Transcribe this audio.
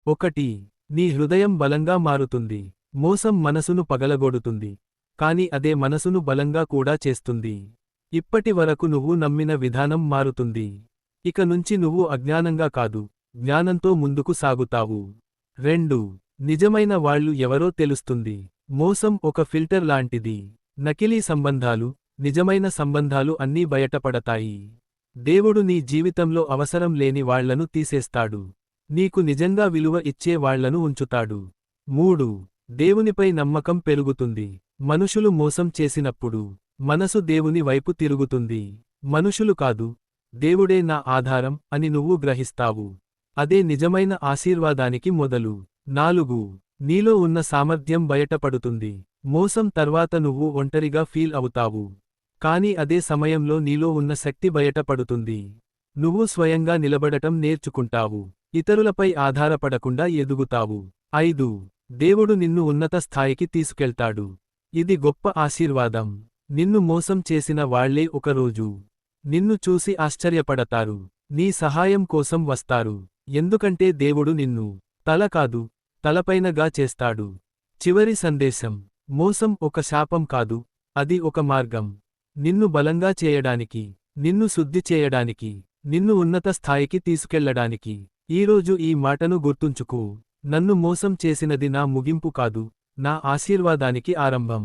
ఒకటి. నీ హృదయం బలంగా మారుతుంది. మోసం మనసును పగలగొడుతుంది. కాని అదే మనసును బలంగా కూడా చేస్తుంది. ఇప్పటి వరకు నువ్వు నమ్మిన విధానం మారుతుంది. ఇక నుంచి నువ్వు అజ్ఞానంగా కాదు, జ్ఞానంతో ముందుకు సాగుతావు. 2. నిజమైన వాళ్ళు ఎవరో తెలుస్తుంది. మోసం ఒక ఫిల్టర్ లాంటిది. నకిలీ సంబంధాలు, నిజమైన సంబంధాలు అన్నీ బయటపడతాయి. దేవుడు నీ జీవితంలో అవసరం లేని వాళ్లను తీసేస్తాడు. నీకు నిజంగా విలువ ఇచ్చే వాళ్లను ఉంచుతాడు. 3. దేవునిపై నమ్మకం పెరుగుతుంది. మనుషులు మోసం చేసినప్పుడు మనసు దేవుని వైపు తిరుగుతుంది. మనుషులు కాదు, దేవుడే నా ఆధారం అని నువ్వు గ్రహిస్తావు. అదే నిజమైన ఆశీర్వాదానికి మొదలు. 4. నీలో ఉన్న సామర్థ్యం బయటపడుతుంది. మోసం తర్వాత నువ్వు ఒంటరిగా ఫీల్ అవుతావు. కాని అదే సమయంలో నీలో ఉన్న శక్తి బయటపడుతుంది. నువ్వు స్వయంగా నిలబడటం నేర్చుకుంటావు. ఇతరులపై ఆధారపడకుండా ఎదుగుతావు. 5. దేవుడు నిన్ను ఉన్నత స్థాయికి తీసుకెళ్తాడు. ఇది గొప్ప ఆశీర్వాదం. నిన్ను మోసం చేసిన వాళ్లే ఒకరోజు నిన్ను చూసి ఆశ్చర్యపడతారు. నీ సహాయం కోసం వస్తారు. ఎందుకంటే దేవుడు నిన్ను తల కాదు, తలపైనగా చేస్తాడు. చివరి సందేశం. మోసం ఒక శాపం కాదు, అది ఒక మార్గం. నిన్ను బలంగా చేయడానికి, నిన్ను శుద్ధి చేయడానికి, నిన్ను ఉన్నత స్థాయికి తీసుకెళ్లడానికి. ఈరోజు ఈ మాటను గుర్తుంచుకో. నన్ను మోసం చేసినది నా ముగింపు కాదు, నా ఆశీర్వాదానికి ఆరంభం.